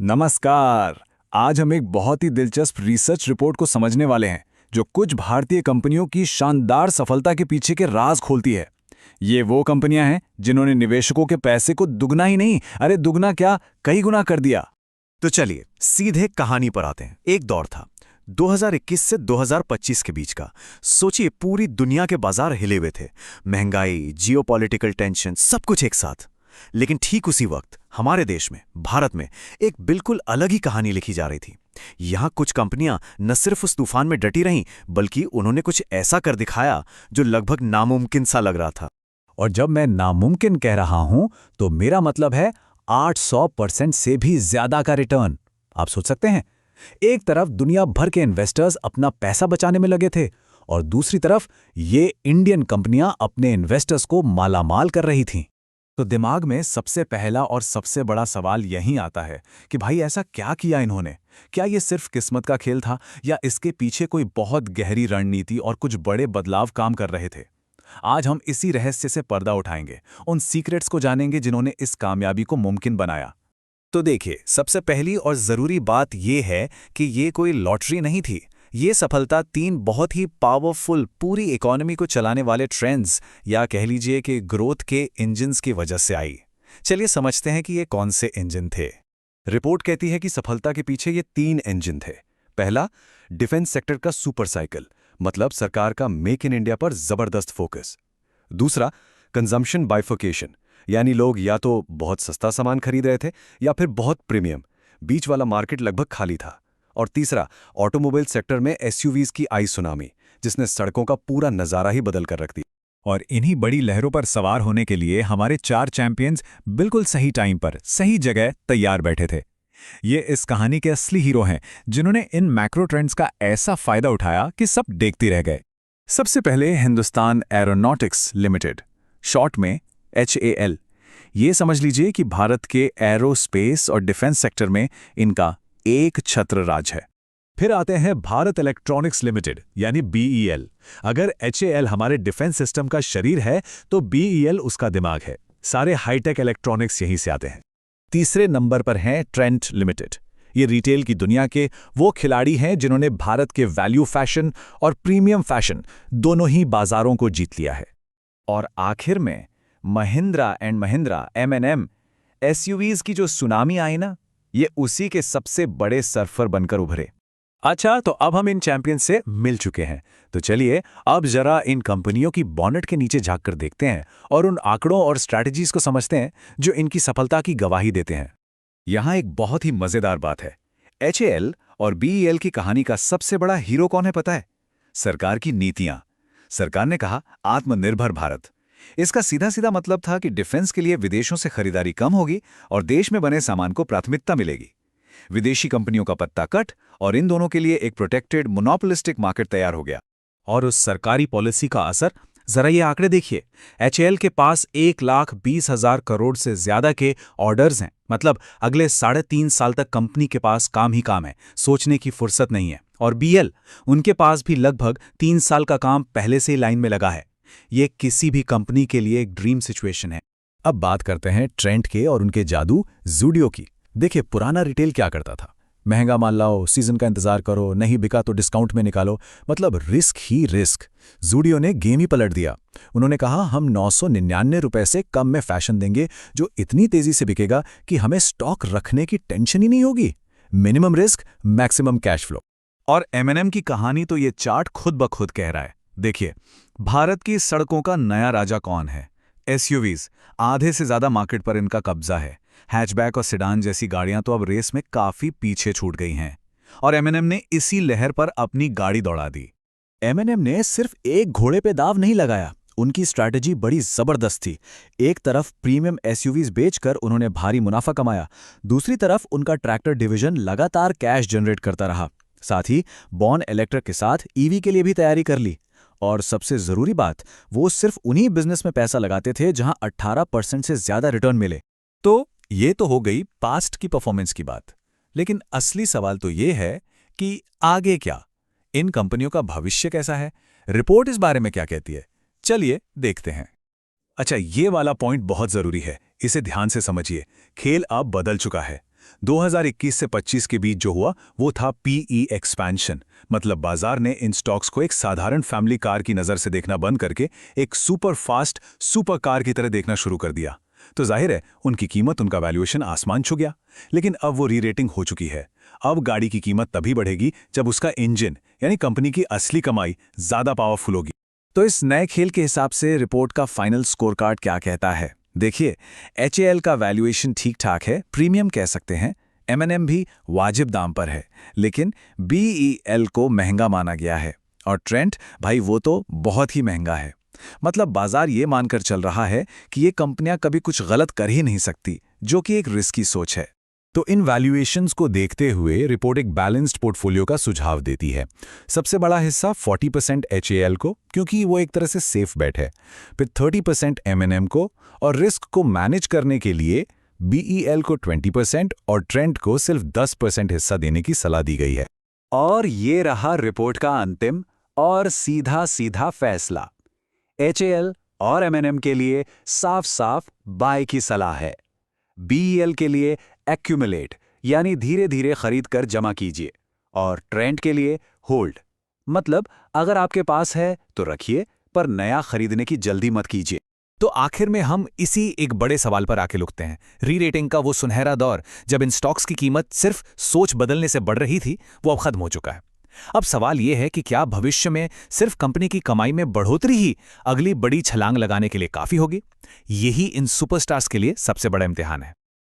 नमस्कार। आज हम एक बहुत ही दिलचस्प रिसर्च रिपोर्ट को समझने वाले हैं जो कुछ भारतीय कंपनियों की शानदार सफलता के पीछे के राज खोलती है। ये वो कंपनियां हैं जिन्होंने निवेशकों के पैसे को दुगना ही नहीं, अरे दुगना क्या, कई गुना कर दिया। तो चलिए सीधे कहानी पर आते हैं। एक दौर था 2021 से 2025 के बीच का। सोचिए, पूरी दुनिया के बाजार हिले हुए थे। महंगाई, जियोपॉलिटिकल टेंशन, सब कुछ एक साथ। लेकिन ठीक उसी वक्त हमारे देश में, भारत में, एक बिल्कुल अलग ही कहानी लिखी जा रही थी। यहां कुछ कंपनियां न सिर्फ उस तूफान में डटी रहीं, बल्कि उन्होंने कुछ ऐसा कर दिखाया जो लगभग नामुमकिन सा लग रहा था। और जब मैं नामुमकिन कह रहा हूं तो मेरा मतलब है 800% से भी ज्यादा का रिटर्न। आप सोच सकते हैं, एक तरफ दुनिया भर के इन्वेस्टर्स अपना पैसा बचाने में लगे थे और दूसरी तरफ ये इंडियन कंपनियां अपने इन्वेस्टर्स को मालामाल कर रही थीं। तो दिमाग में सबसे पहला और सबसे बड़ा सवाल यही आता है कि भाई ऐसा क्या किया इन्होंने? क्या ये सिर्फ किस्मत का खेल था या इसके पीछे कोई बहुत गहरी रणनीति और कुछ बड़े बदलाव काम कर रहे थे? आज हम इसी रहस्य से पर्दा उठाएंगे, उन सीक्रेट्स को जानेंगे जिन्होंने इस कामयाबी को मुमकिन बनाया। तो देखिए, सबसे पहली और जरूरी बात यह है कि ये कोई लॉटरी नहीं थी। ये सफलता तीन बहुत ही पावरफुल, पूरी इकोनॉमी को चलाने वाले ट्रेंड्स, या कह लीजिए कि ग्रोथ के इंजन्स की वजह से आई। चलिए समझते हैं कि ये कौन से इंजन थे। रिपोर्ट कहती है कि सफलता के पीछे ये तीन इंजन थे। पहला, डिफेंस सेक्टर का सुपर साइकिल, मतलब सरकार का मेक इन इंडिया पर जबरदस्त फोकस। दूसरा, कंजम्पशन बाइफर्केशन, यानी लोग या तो बहुत सस्ता सामान खरीद रहे थे या फिर बहुत प्रीमियम, बीच वाला मार्केट लगभग खाली था। और तीसरा, ऑटोमोबाइल सेक्टर में एसयूवीज की आई सुनामी, जिसने सड़कों का पूरा नजारा ही बदल कर रख दिया। और इन्हीं बड़ी लहरों पर सवार होने के लिए हमारे चार चैंपियंस बिल्कुल सही टाइम पर सही जगह तैयार बैठे थे। ये इस कहानी के असली हीरो हैं जिन्होंने इन मैक्रो ट्रेंड्स का ऐसा फायदा उठाया कि सब देखते रह गए। सबसे पहले हिंदुस्तान एरोनॉटिक्स लिमिटेड, शॉर्ट में HAL। ये समझ लीजिए कि भारत के एरोस्पेस और डिफेंस सेक्टर में इनका एक छत्र राज है। फिर आते हैं भारत इलेक्ट्रॉनिक्स लिमिटेड यानी BEL। अगर HAL हमारे डिफेंस सिस्टम का शरीर है तो BEL उसका दिमाग है। सारे हाईटेक इलेक्ट्रॉनिक्स यहीं से आते हैं। तीसरे नंबर पर हैं ट्रेंट लिमिटेड। ये रिटेल की दुनिया के वो खिलाड़ी हैं जिन्होंने भारत के वैल्यू फैशन और प्रीमियम फैशन दोनों ही बाजारों को जीत लिया है। और आखिर में Mahindra and Mahindra M&M, SUVs की जो सुनामी आई ना, ये उसी के सबसे बड़े सर्फर बनकर उभरे। अच्छा, तो अब हम इन चैंपियंस से मिल चुके हैं, तो चलिए अब जरा इन कंपनियों की बॉनेट के नीचे झांककर देखते हैं और उन आंकड़ों और स्ट्रैटेजीज को समझते हैं जो इनकी सफलता की गवाही देते हैं। यहाँ एक बहुत ही मजेदार बात है। HAL और BEL की कहानी का सबसे बड़ा हीरो कौन है पता है? सरकार की नीतियां। सरकार ने कहा आत्मनिर्भर भारत। इसका सीधा सीधा मतलब था कि डिफेंस के लिए विदेशों से खरीदारी कम होगी और देश में बने सामान को प्राथमिकता मिलेगी। विदेशी कंपनियों का पत्ता कट और इन दोनों के लिए एक प्रोटेक्टेड मोनोपोलिस्टिक मार्केट तैयार हो गया। और उस सरकारी पॉलिसी का असर जरा ये आंकड़े देखिए। HAL के पास 1,20,000 करोड़ से ज्यादा के ऑर्डर्स हैं, मतलब अगले 3.5 साल तक कंपनी के पास काम ही काम है, सोचने की फुर्सत नहीं है। और BEL, उनके पास भी लगभग 3 साल का काम पहले से ही लाइन में लगा है। ये किसी भी कंपनी के लिए एक ड्रीम सिचुएशन है। अब बात करते हैं ट्रेंड के और उनके जादू ज़ुडियो की। देखिए, पुराना रिटेल क्या करता था? महंगा माल लाओ, सीजन का इंतजार करो, नहीं बिका तो डिस्काउंट में निकालो, मतलब रिस्क ही रिस्क। ज़ुडियो ने गेम ही पलट दिया। उन्होंने कहा हम 999 रुपए से कम में फैशन देंगे जो इतनी तेजी से बिकेगा कि हमें स्टॉक रखने की टेंशन ही नहीं होगी। Minimum risk, maximum cash flow. और M&M की कहानी तो ये चार्ट खुद ब खुद कह रहा है। देखिए, भारत की सड़कों का नया राजा कौन है? एसयूवीज। आधे से ज्यादा मार्केट पर इनका कब्जा है। हैचबैक और सेडान जैसी गाड़ियां तो अब रेस में काफी पीछे छूट गई हैं। और M&M ने इसी लहर पर अपनी गाड़ी दौड़ा दी। M&M ने सिर्फ एक घोड़े पे दाव नहीं लगाया, उनकी स्ट्रैटेजी बड़ी जबरदस्त थी। एक तरफ प्रीमियम एसयूवीज बेचकर उन्होंने भारी मुनाफा कमाया, दूसरी तरफ उनका ट्रैक्टर डिवीजन लगातार कैश जनरेट करता रहा। साथ ही बॉर्न इलेक्ट्रिक के साथ EV के लिए भी तैयारी कर ली। और सबसे जरूरी बात, वो सिर्फ उन्हीं बिजनेस में पैसा लगाते थे जहां 18% से ज्यादा रिटर्न मिले। तो ये तो हो गई पास्ट की परफॉर्मेंस की बात, लेकिन असली सवाल तो ये है कि आगे क्या? इन कंपनियों का भविष्य कैसा है? रिपोर्ट इस बारे में क्या कहती है? चलिए देखते हैं। अच्छा, ये वाला पॉइंट बहुत जरूरी है, इसे ध्यान से समझिए। खेल अब बदल चुका है। 2021 से 25 के बीच जो हुआ वो था पीई एक्सपेंशन, मतलब बाजार ने इन स्टॉक्स को एक साधारण फैमिली कार की नज़र से देखना बंद करके एक सुपर फास्ट सुपर कार की तरह देखना शुरू कर दिया। तो जाहिर है उनकी कीमत, उनका वैल्यूएशन आसमान छू गया। लेकिन अब वो री-रेटिंग हो चुकी है। अब गाड़ी की कीमत तभी बढ़ेगी जब उसका इंजन यानी कंपनी की असली कमाई ज़्यादा पावरफुल होगी। तो इस नए खेल के हिसाब से रिपोर्ट का फाइनल स्कोर कार्ड क्या कहता है? देखिए, HAL का वैल्यूएशन ठीक ठाक है, प्रीमियम कह सकते हैं। M&M भी वाजिब दाम पर है, लेकिन BEL को महंगा माना गया है। और ट्रेंट, भाई वो तो बहुत ही महंगा है। मतलब बाजार ये मानकर चल रहा है कि ये कंपनियां कभी कुछ गलत कर ही नहीं सकती, जो कि एक रिस्की सोच है। तो इन वैल्यूएशंस को देखते हुए रिपोर्ट एक बैलेंस्ड पोर्टफोलियो का सुझाव देती है। सबसे बड़ा हिस्सा 40% HAL को, क्योंकि वो एक तरह से सेफ बेट है, फिर 30% M&M को, और रिस्क को मैनेज करने के लिए BEL को 20% और ट्रेंट को सिर्फ 10% हिस्सा देने की सलाह दी गई है। और ये रहा रिपोर्ट का अंतिम और सीधा सीधा फैसला। HAL और M&M के लिए साफ साफ बाय की सलाह है। BEL के लिए एक्यूमुलेट यानी धीरे धीरे खरीद कर जमा कीजिए, और ट्रेंड के लिए होल्ड, मतलब अगर आपके पास है तो रखिए, पर नया खरीदने की जल्दी मत कीजिए। तो आखिर में हम इसी एक बड़े सवाल पर आके रुकते हैं। री रेटिंग का वो सुनहरा दौर जब इन स्टॉक्स की कीमत सिर्फ सोच बदलने से बढ़ रही थी, वो अब खत्म हो चुका है। अब सवाल ये है कि क्या भविष्य में सिर्फ कंपनी की कमाई में बढ़ोतरी ही अगली बड़ी छलांग लगाने के लिए काफी होगी? यही इन सुपरस्टार्स के लिए सबसे बड़ा इम्तिहान है।